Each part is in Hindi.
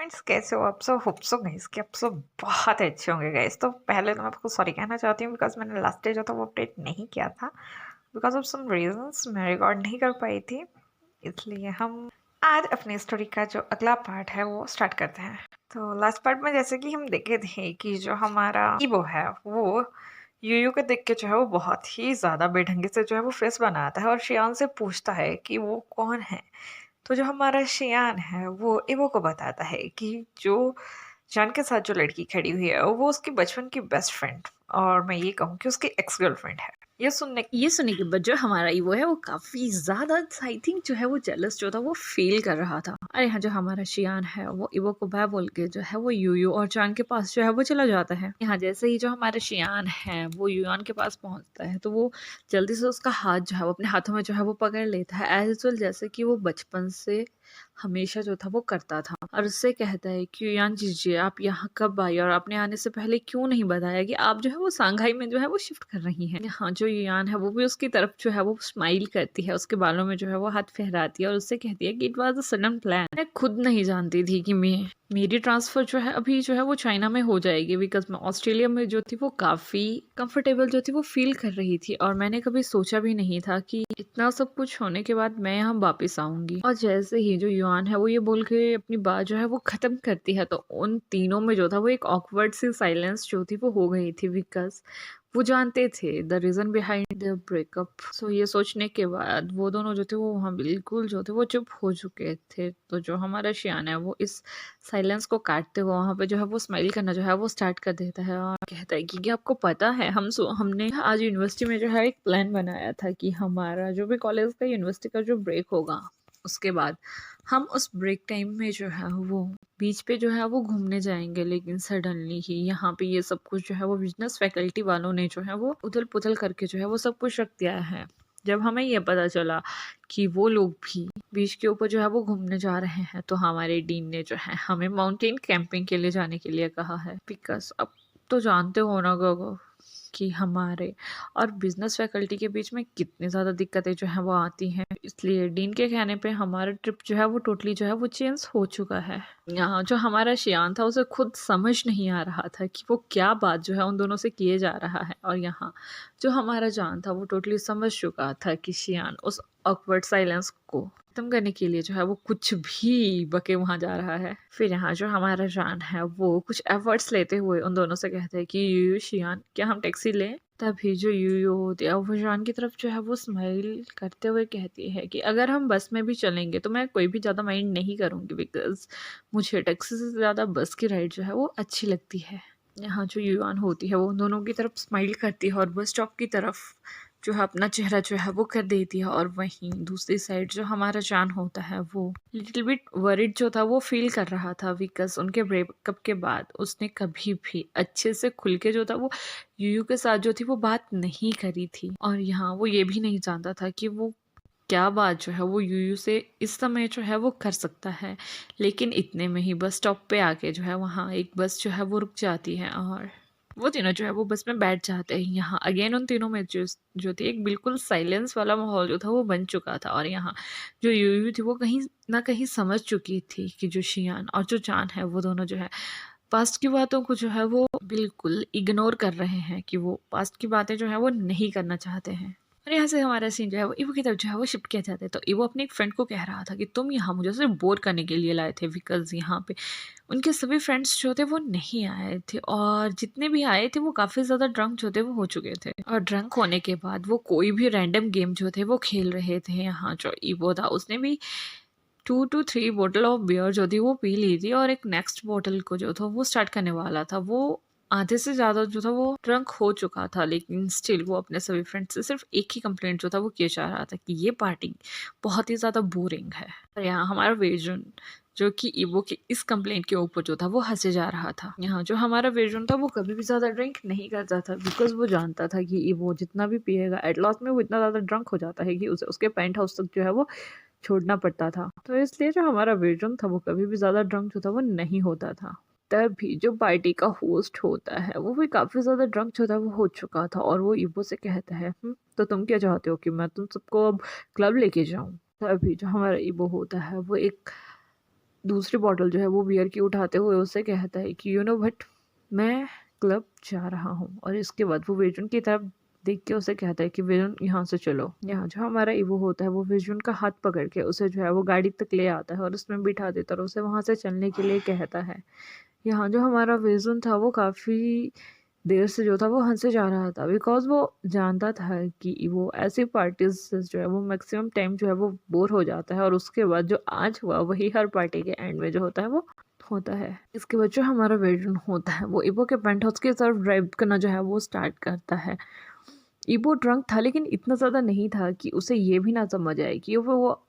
फ्रेंड्स, कैसे हो आप सब? होप सो गाइस कि आप सब बहुत अच्छे होंगे गाइस। तो पहले तो मैं आपको सॉरी कहना चाहती हूँ बिकॉज मैंने लास्ट डे जो था वो अपडेट नहीं किया था। बिकॉज ऑफ सम रीजंस मैं रिकॉर्ड नहीं कर पाई थी, इसलिए हम आज अपनी स्टोरी का जो अगला पार्ट है वो स्टार्ट करते हैं। तो लास्ट पार्ट में जैसे कि हम देखे थे कि जो हमारा ईबो है वो यूयू को देख के जो है वो बहुत ही ज़्यादा बेढंगे से जो है वो फेस बनाता है और शियान से पूछता है कि वो कौन है। तो जो हमारा शियान है वो इवो को बताता है कि जो जान के साथ जो लड़की खड़ी हुई है वो उसकी बचपन की बेस्ट फ्रेंड और मैं ये कहूँ कि उसकी एक्स गर्लफ्रेंड है। ये सुनने के बाद जो हमारा ईवो है वो काफी ज्यादा आई थिंक जो है वो जेलस जो था वो फील कर रहा था। और यहाँ जो हमारा शियान है वो इवो को बाय बोल के जो है वो यूयू और जान के पास जो है वो चला जाता है। यहाँ जैसे ही जो हमारा शियान है वो यूयान के पास पहुंचता है तो वो जल्दी से उसका हाथ जो है वो अपने हाथों में जो है वो पकड़ लेता है एज वेल जैसे कि वो बचपन से हमेशा जो था वो करता था और उससे कहता है कि युयान जीजिए, आप यहाँ कब आई और आपने आने से पहले क्यों नहीं बताया कि आप जो है वो सांघाई में जो है वो शिफ्ट कर रही हैं। यहाँ जो युयान है वो भी उसकी तरफ जो है वो स्माइल करती है, उसके बालों में जो है वो हाथ फहराती है और उससे कहती है कि it was a sudden plan. मैं खुद नहीं जानती थी कि मेरी ट्रांसफर जो है अभी जो है वो चाइना में हो जाएगी बिकॉज मैं ऑस्ट्रेलिया में जो थी वो काफ़ी कंफर्टेबल जो थी वो फील कर रही थी और मैंने कभी सोचा भी नहीं था कि इतना सब कुछ होने के बाद मैं यहाँ वापस आऊंगी। और जैसे ही जो युआन है वो ये बोल के अपनी बात जो है वो खत्म करती है तो उन तीनों में जो था वो एक ऑकवर्ड सी साइलेंस जो थी वो हो गई थी बिकॉज वो जानते थे the reason behind the breakup. So ये सोचने के बाद वो दोनों जो थे वो वहाँ बिल्कुल जो थे वो चुप हो चुके थे। तो जो हमारा शियान है वो इस साइलेंस को काटते हुए वहाँ पे जो है वो स्माइल करना जो है वो स्टार्ट कर देता है और कहता है कि आपको पता है हमने आज यूनिवर्सिटी में जो है एक प्लान बनाया था कि हमारा जो भी कॉलेज का यूनिवर्सिटी का जो ब्रेक होगा उसके बाद हम उस ब्रेक टाइम में जो है वो बीच पे जो है वो घूमने जाएंगे, लेकिन सडनली ही यहाँ पे ये सब कुछ जो है वो बिजनेस फैकल्टी वालों ने जो है वो उथल पुथल करके जो है वो सब कुछ रख दिया है। जब हमें ये पता चला कि वो लोग भी बीच के ऊपर जो है वो घूमने जा रहे हैं तो हमारे डीन ने जो है हमें माउंटेन कैंपिंग के लिए जाने के लिए कहा है बिकॉज अब तो जानते हो ना गोगो कि हमारे और बिजनेस फैकल्टी के बीच में कितनी ज़्यादा दिक्कतें जो है वो आती हैं, इसलिए डीन के कहने पे हमारा ट्रिप जो है वो टोटली जो है वो चेंज हो चुका है। यहाँ जो हमारा शियान था उसे खुद समझ नहीं आ रहा था कि वो क्या बात जो है उन दोनों से किए जा रहा है और यहाँ जो हमारा जान था वो टोटली समझ चुका था कि शियान उस ऑकवर्ड साइलेंस को खत्म करने के लिए जो है वो कुछ भी बके वहां जा रहा है। फिर यहाँ जो हमारा जान है वो कुछ एफर्ट्स लेते हुए उन दोनों से कहते हैं कि यूयू शियान क्या हम टैक्सी लें। तभी जो यूयू होती है वो जान की तरफ जो है वो स्माइल करते हुए कहती है कि अगर हम बस में भी चलेंगे तो मैं कोई भी ज़्यादा माइंड नहीं करूँगी बिकॉज मुझे टैक्सी से ज़्यादा बस की राइड जो है वो अच्छी लगती है। यहाँ जो युआन होती है वो उन दोनों की तरफ स्माइल करती है और बस स्टॉप की तरफ जो है अपना चेहरा जो है वो कर देती है और वहीं दूसरी साइड जो हमारा जान होता है वो लिटिल बिट वरिड जो था वो फील कर रहा था बिकॉज उनके ब्रेकअप के बाद उसने कभी भी अच्छे से खुल के जो था वो यूयू के साथ जो थी वो बात नहीं करी थी और यहाँ वो ये भी नहीं जानता था कि वो क्या बात जो है वो यूयू से इस समय जो है वो कर सकता है। लेकिन इतने में ही बस स्टॉप पे आके जो है वहाँ एक बस जो है वो रुक जाती है और वो तीनों जो है वो बस में बैठ जाते हैं। यहाँ अगेन उन तीनों में जो थी एक बिल्कुल साइलेंस वाला माहौल जो था वो बन चुका था और यहाँ जो यूयू थी वो कहीं ना कहीं समझ चुकी थी कि जो शियान और जो जान है वो दोनों जो है पास्ट की बातों को जो है वो बिल्कुल इग्नोर कर रहे हैं, कि वो पास्ट की बातें जो है वो नहीं करना चाहते हैं। और यहाँ से हमारा सीन जो है वो इवो की तरफ जो है वो शिफ्ट किया जाता है। तो इवो अपने एक फ्रेंड को कह रहा था कि तुम यहाँ मुझे सिर्फ बोर करने के लिए लाए थे बिकॉज यहाँ पे उनके सभी फ्रेंड्स जो थे वो नहीं आए थे और जितने भी आए थे वो काफ़ी ज़्यादा ड्रंक जो थे वो हो चुके थे और ड्रंक होने के बाद वो कोई भी रैंडम गेम जो थे वो खेल रहे थे। यहाँ जो इवो था उसने भी 2 to 3 बोतल ऑफ बियर जो थी वो पी ली थी और एक नेक्स्ट बोतल को जो था वो स्टार्ट करने वाला था। वो आधे से ज़्यादा जो था वो ड्रंक हो चुका था, लेकिन स्टिल वो अपने सभी फ्रेंड्स से सिर्फ एक ही कंप्लेंट जो था वो किया जा रहा था कि ये पार्टी बहुत ही ज़्यादा बोरिंग है। और यहाँ हमारा वेजन जो कि इवो के इस कंप्लेंट के ऊपर जो था वो हंसे जा रहा था। यहाँ जो हमारा वेजन था वो कभी भी ज़्यादा ड्रिंक नहीं करता था बिकॉज वो जानता था कि इवो जितना भी पिएगा एट लास्ट में वो इतना ज़्यादा ड्रंक हो जाता है कि उसे उसके पेंट हाउस तक जो है वो छोड़ना पड़ता था। तो इसलिए जो हमारा वेजन था वो कभी भी ज़्यादा ड्रंक जो था वो नहीं होता था। तभी जो पार्टी का होस्ट होता है वो भी काफ़ी ज़्यादा ड्रंक जो था वो हो चुका था और वो इवो से कहता है तो तुम क्या चाहते हो कि मैं तुम सबको अब क्लब लेके जाऊँ?" तभी जो हमारा इवो होता है वो एक दूसरी बॉटल जो है वो बियर की उठाते हुए उससे कहता है कि यू नो बट मैं क्लब जा रहा हूँ। और इसके बाद वो वेजुन की तरफ देख के उसे कहता है कि वेजुन यहाँ से चलो। यहाँ जो हमारा ईवो होता है वो वेजुन का हाथ पकड़ के उसे जो है वो गाड़ी तक ले आता है और उसमें बिठा देता है और उसे वहाँ से चलने के लिए कहता है। यहाँ जो हमारा वेजुन था वो काफ़ी देर से जो था वो हंसे जा रहा था, बिकॉज वो जानता था कि वो ऐसी पार्टीज से जो है वो मैक्सिमम टाइम जो है वो बोर हो जाता है और उसके बाद जो आज हुआ वही हर पार्टी के एंड में जो होता है वो होता है। इसके बाद जो हमारा वेडन होता है वो इबो के पेंट हाउस की तरफ ड्राइव करना जो है वो स्टार्ट करता है। इबो ड्रंक था लेकिन इतना ज़्यादा नहीं था कि उसे ये भी ना समझ आए कि वो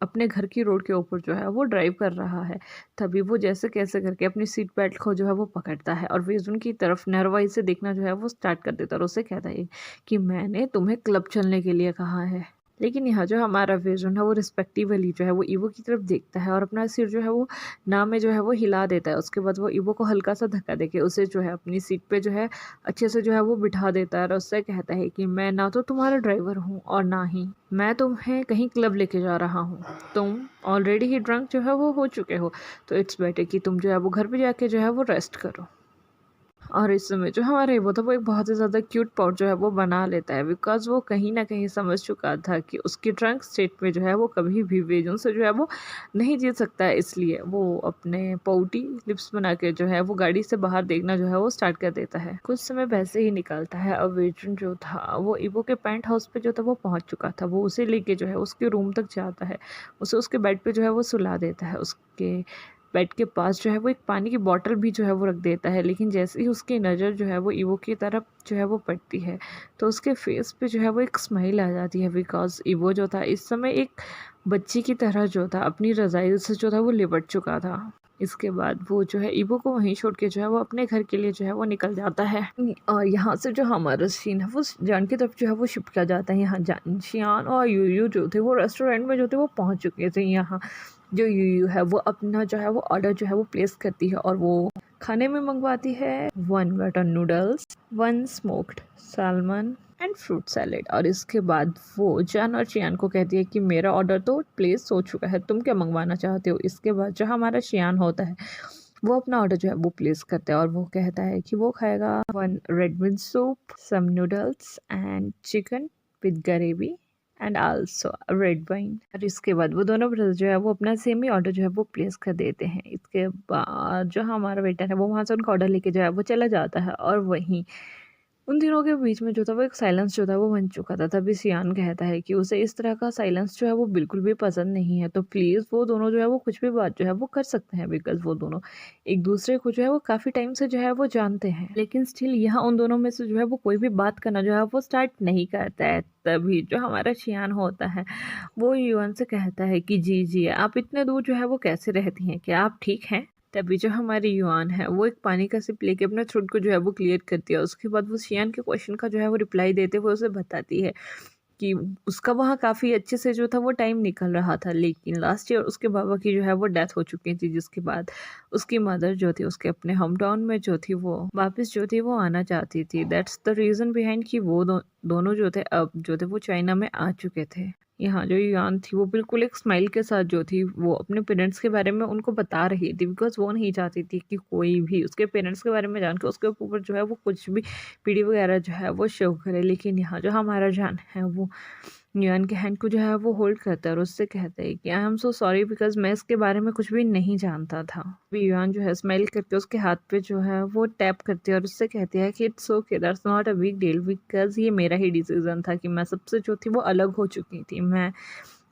अपने घर की रोड के ऊपर जो है वो ड्राइव कर रहा है। तभी वो जैसे कैसे करके अपनी सीट बेल्ट को जो है वो पकड़ता है और वेजुन की तरफ नरवाई से देखना जो है वो स्टार्ट कर देता है और उसे कहता है कि मैंने तुम्हें क्लब चलने के लिए कहा है। लेकिन यहाँ जो हमारा वेजुन है वो रिस्पेक्टिवली जो है वो ईवो की तरफ देखता है और अपना सिर जो है वो ना में जो है वो हिला देता है। उसके बाद वो ईवो को हल्का सा धक्का देके उसे जो है अपनी सीट पे जो है अच्छे से जो है वो बिठा देता है और उससे कहता है कि मैं ना तो तुम्हारा ड्राइवर हूँ और ना ही मैं तुम्हें कहीं क्लब लेके जा रहा हूँ। तुम ऑलरेडी ही ड्रंक जो है वो हो चुके हो, तो इट्स बेटर कि तुम जो है वो घर पे जाके जो है वो रेस्ट करो। और इस समय जो हमारा वो था वो एक बहुत ही ज़्यादा क्यूट पॉट जो है वो बना लेता है, बिकॉज वो कहीं ना कहीं समझ चुका था कि उसकी ड्रंक स्टेट में जो है वो कभी भी वेजन से जो है वो नहीं जीत सकता है। इसलिए वो अपने पाउटी लिप्स बना के जो है वो गाड़ी से बाहर देखना जो है वो स्टार्ट कर देता है। कुछ समय वैसे ही निकलता है। अब वेजन जो था वो इवो के पेंट हाउस पे जो था वो पहुंच चुका था। वो उसे लेके जो है उसके रूम तक जाता है, उसे उसके बेड पे जो है वो सुला देता है। उसके बेड के पास जो है वो एक पानी की बॉटल भी जो है वो रख देता है। लेकिन जैसे ही उसकी नज़र जो है वो ईवो की तरफ जो है वो पड़ती है तो उसके फेस पे जो है वो एक स्माइल आ जाती है, बिकॉज ईवो जो था इस समय एक बच्ची की तरह जो था अपनी रज़ाई से जो था वो लिपट चुका था। इसके बाद वो जो है ईवो को वहीं छोड़ के जो है वो अपने घर के लिए जो है वो निकल जाता है। और यहाँ से जो हमारा सीन है वो जान की तरफ जो है वो शिफ्ट किया जाता है। यहाँ जान, शियान और यूयू जो थे वो रेस्टोरेंट में जो थे वो पहुँच चुके थे। यहाँ जो यूयू है वो अपना जो है वो ऑर्डर जो है वो प्लेस करती है और वो खाने में मंगवाती है 1 butter noodles, 1 smoked salmon and fruit salad. और इसके बाद वो जान और शियान को कहती है कि मेरा ऑर्डर तो प्लेस हो चुका है, तुम क्या मंगवाना चाहते हो। इसके बाद जो हमारा शियान होता है वो अपना ऑर्डर जो है वो प्लेस करता है और वो कहता है कि वो खाएगा 1 red bean soup, some noodles and chicken with gravy and also red wine. और इसके बाद वो दोनों ब्रदर जो है वो अपना सेम ही ऑर्डर जो है वो प्लेस कर देते हैं। इसके बाद जो हमारा वेटर है वो वहाँ से उनका ऑर्डर लेके जो है वो चला जाता है और वहीं उन तीनों के बीच में जो था वो एक साइलेंस जो था वो बन चुका था। तभी सियान कहता है कि उसे इस तरह का साइलेंस जो है वो बिल्कुल भी पसंद नहीं है, तो प्लीज़ वो दोनों जो है वो कुछ भी बात जो है वो कर सकते हैं, बिकॉज वो दोनों एक दूसरे को जो है वो काफ़ी टाइम से जो है वो जानते हैं। लेकिन स्टिल यहाँ उन दोनों में से जो है वो कोई भी बात करना जो है वो स्टार्ट नहीं करता है। तभी जो हमारा शियान होता है वो युआन से कहता है कि जी जी आप इतने दूर जो है वो कैसे रहती हैं, क्या आप ठीक हैं। तभी जो हमारी युआन है वो एक पानी का सिप लेके अपने थ्रोट को जो है वो क्लियर करती है। उसके बाद वो शियान के क्वेश्चन का जो है वो रिप्लाई देते हुए उसे बताती है कि उसका वहाँ काफ़ी अच्छे से जो था वो टाइम निकल रहा था, लेकिन लास्ट ईयर उसके बाबा की जो है वो डेथ हो चुकी थी, जिसके बाद उसकी मदर जो थी उसके अपने होम टाउन में जो थी वो वापस जो थी वो आना चाहती थी। दैट्स द रीज़न बिहाइंड कि वो दोनों जो थे अब जो थे वो चाइना में आ चुके थे। यहाँ जो युआन थी वो बिल्कुल एक स्माइल के साथ जो थी वो अपने पेरेंट्स के बारे में उनको बता रही थी, बिकॉज वो नहीं चाहती थी कि कोई भी उसके पेरेंट्स के बारे में जान के उसके ऊपर जो है वो कुछ भी वीडियो वगैरह जो है वो शो करे। लेकिन यहाँ जो हमारा जान है वो युआन के हैंड को जो है वो होल्ड करता है और उससे कहता है कि I am so sorry because मैं इसके बारे में कुछ भी नहीं जानता था। युआन जो है स्माइल करके उसके हाथ पे जो है वो टैप करती है और उससे कहती है कि it's okay, that's not a big deal, because ये मेरा ही डिसीजन था कि मैं सबसे जो थी वो अलग हो चुकी थी। मैं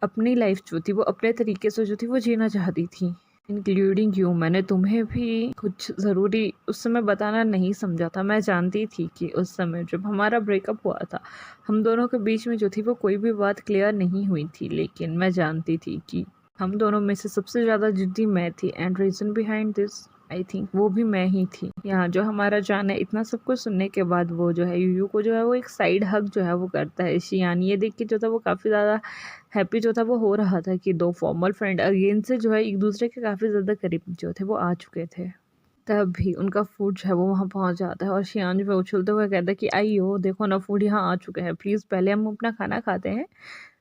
अपनी लाइफ जो थी वो अपने तरीके से जो थी वो जीना चाहती थी, इंक्लूडिंग यू। मैंने तुम्हें भी कुछ ज़रूरी उस समय बताना नहीं समझा था। मैं जानती थी कि उस समय जब हमारा ब्रेकअप हुआ था हम दोनों के बीच में जो थी वो कोई भी बात क्लियर नहीं हुई थी, लेकिन मैं जानती थी कि हम दोनों में से सबसे ज़्यादा जिद्दी मैं थी and reason behind this I think वो भी मैं ही थी। यहाँ जो हमारा जान है इतना सब कुछ सुनने के बाद वो जो है यूयू को जो है वो एक साइड हग जो है वो करता है। शियान ये देख के जो था वो काफ़ी ज़्यादा हैप्पी जो था वो हो रहा था कि दो फॉर्मल फ्रेंड अगेन से जो है एक दूसरे के काफ़ी ज़्यादा करीब जो थे वो आ चुके थे। तब भी उनका फूड जो है वो वहाँ पहुँच जाता है और शियान जो है उछलते हुए कहता है कि आइयो देखो ना फूड यहाँ आ चुका है, प्लीज़ पहले हम अपना खाना खाते हैं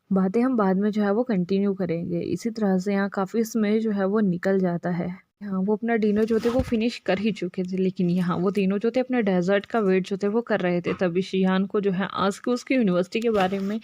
बातें हम बाद में जो है वो कंटिन्यू करेंगे। इसी तरह से यहाँ काफ़ी समय जो है वो निकल जाता है। यहाँ वो अपना डिनर जो थे वो फिनिश कर ही चुके थे, लेकिन यहाँ वो तीनों जो थे अपने डेजर्ट का वेट जो थे वो कर रहे थे। तभी शियान को जो है आज के उसकी यूनिवर्सिटी के बारे में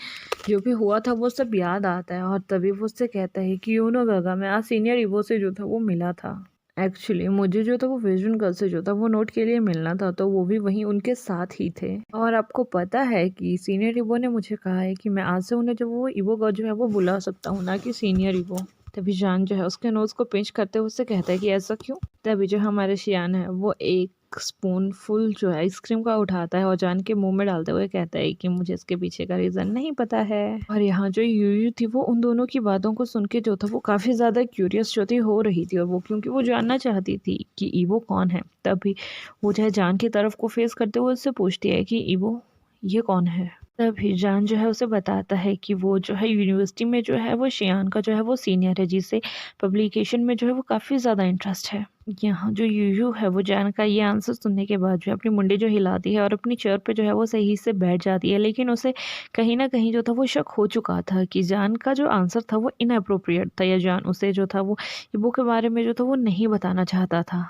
जो भी हुआ था वो सब याद आता है, और तभी वो उससे कहता है कि यू नो गगा, मैं आज सीनियर ईवो से जो था वो मिला था। एक्चुअली मुझे जो था वो विजन गर्ल से जो था वो नोट के लिए मिलना था, तो वो भी वहीं उनके साथ ही थे। और आपको पता है कि सीनियर ईवो ने मुझे कहा है कि मैं आज से उन्हें जो वो ईवो गर्ल जो है वो बुला सकता हूँ, ना कि सीनियर ईवो। तभी जान जो है उसके नोज को पिंच करते हुए उससे कहता है कि ऐसा क्यों। तभी जो हमारे शियान है वो एक स्पून फुल जो है आइसक्रीम का उठाता है और जान के मुंह में डालते हुए कहता है कि मुझे इसके पीछे का रीज़न नहीं पता है। और यहाँ जो यूयू थी वो उन दोनों की बातों को सुन के जो था वो काफ़ी ज़्यादा क्यूरियस जो थी हो रही थी, और वो क्योंकि वो जानना चाहती थी कि ईवो कौन है। तभी वो जो है जान की तरफ को फेस करते हुए उससे पूछती है कि ईवो ये कौन है। तभी जान जो है उसे बताता है कि वो जो है यूनिवर्सिटी में जो है वो शियान का जो है वो सीनियर है, जिसे पब्लिकेशन में जो है वो काफ़ी ज़्यादा इंटरेस्ट है। यहाँ जो यूयू है वो जान का ये आंसर सुनने के बाद जो है अपनी मुंडी जो हिलाती है और अपनी चेयर पे जो है वो सही से बैठ जाती है, लेकिन उसे कहीं ना कहीं जो था वो शक हो चुका था कि जान का जो आंसर था वो इनअप्रोप्रिएट था, या जान उसे जो था वो इबो के बारे में जो था वो नहीं बताना चाहता था।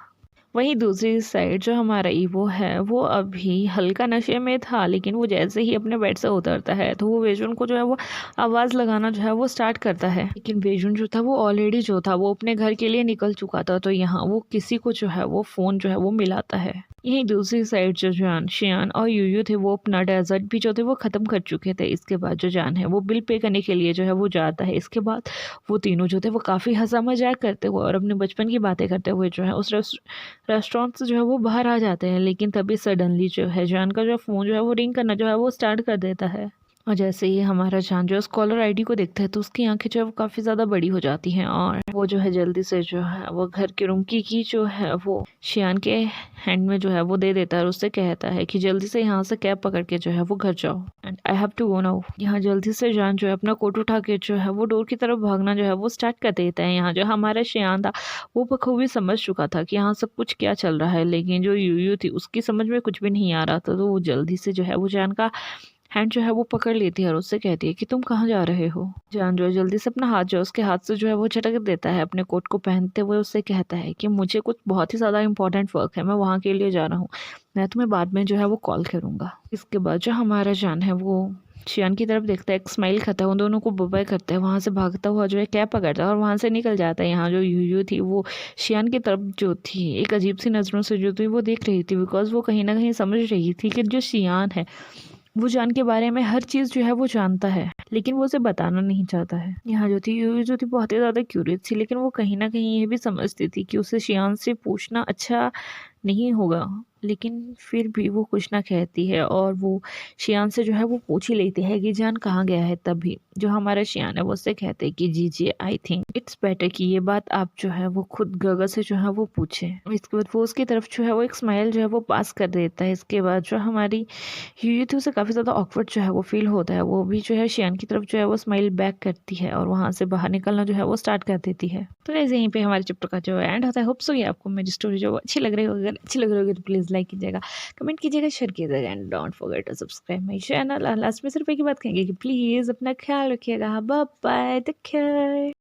वहीं दूसरी साइड जो हमारा ईवो है वो अभी हल्का नशे में था, लेकिन वो जैसे ही अपने बेड से उतरता है तो वो वेजुन को जो है वो आवाज़ लगाना जो है वो स्टार्ट करता है। लेकिन वेजुन जो था वो ऑलरेडी जो था वो अपने घर के लिए निकल चुका था, तो यहाँ वो किसी को जो है वो फ़ोन जो है वो मिलाता है। यहीं दूसरी साइड जो जान शियान और यूयू थे वो अपना डेजर्ट भी जो थे वो ख़त्म कर चुके थे। इसके बाद जो जान है वो बिल पे करने के लिए जो है वो जाता है। इसके बाद वो तीनों जो थे वो काफ़ी हंसा मजाक करते हुए और अपने बचपन की बातें करते हुए जो है उस रेस्टोरेंट से जो है वो बाहर आ जाते हैं। लेकिन तभी सडनली जो है जान का जो फ़ोन जो है वो रिंग करना जो है वो स्टार्ट कर देता है, और जैसे ही हमारा जान जो है कॉलर आईडी को देखता है तो उसकी आंखें जो है वो काफ़ी ज़्यादा बड़ी हो जाती हैं, और वो जो है जल्दी से जो है वो घर के रूम की जो है वो शियान के हैंड में जो है वो दे देता है और उससे कहता है कि जल्दी से यहाँ से कैब पकड़ के जो है वो घर जाओ, and I have to go now. यहाँ जल्दी से जान जो है अपना कोट उठा के जो है वो डोर की तरफ भागना जो है वो स्टार्ट कर देता है। यहाँ जो हमारा शियान था वो बखूबी समझ चुका था कि यहाँ सब कुछ क्या चल रहा है, लेकिन जो यूयू थी उसकी समझ में कुछ भी नहीं आ रहा था, तो वो जल्दी से जो है वो जान का हैंड जो है वो पकड़ लेती है और उससे कहती है कि तुम कहाँ जा रहे हो। जान जो है जल्दी से अपना हाथ जो है उसके हाथ से जो है वो झटक देता है अपने कोट को पहनते हुए, उससे कहता है कि मुझे कुछ बहुत ही ज़्यादा इंपॉर्टेंट वर्क है, मैं वहाँ के लिए जा रहा हूँ, मैं तुम्हें बाद में जो है वो कॉल करूँगा। इसके बाद जो हमारा जान है वो शियान की तरफ देखता है, एक स्माइल खाता है, उन दोनों को बाय करता है, वहाँ से भागता हुआ जो है कैब पकड़ता है और वहाँ से निकल जाता है। यहाँ जो यूयू थी वो शियान की तरफ जो थी एक अजीब सी नज़रों से जो थी वो देख रही थी, बिकॉज वो कहीं ना कहीं समझ रही थी कि जो शियान है वो जान के बारे में हर चीज़ जो है वो जानता है, लेकिन वो उसे बताना नहीं चाहता है। यहाँ जो थी यूयू जो थी बहुत ही ज़्यादा क्यूरियस थी, लेकिन वो कहीं ना कहीं ये भी समझती थी कि उसे शियान से पूछना अच्छा नहीं होगा, लेकिन फिर भी वो कुछ ना कहती है और वो शियान से जो है वो पूछ ही लेती है कि जान कहाँ गया है। तभी जो हमारा शियान है वो उससे कहते हैं कि जी जी आई थिंक इट्स बेटर कि ये बात आप जो है वो खुद गगा से जो है वो पूछें। इसके बाद वो उसकी तरफ जो है वो एक स्माइल जो है वो पास कर देता है। इसके बाद जो हमारी यूयू थी उसे काफ़ी ज़्यादा ऑकवर्ड जो है वो फील होता है, वो भी जो है शियान की तरफ जो है वो स्माइल बैक करती है और वहाँ से बाहर निकलना जो है वो स्टार्ट कर देती है। तो ऐसे यहीं पे हमारे चैप्टर का जो एंड होता है। होप सो ये आपको मेरी स्टोरी जो अच्छी लग रही होगी, अगर अच्छी लग रही होगी तो प्लीज़ लाइक कीजिएगा, कमेंट कीजिएगा, शेयर कीजिएगा, and don't forget to subscribe my channel. Last में सिर्फ एक ही बात कहेंगे कि प्लीज़ अपना ख्याल रखिएगा। Bye bye, take care.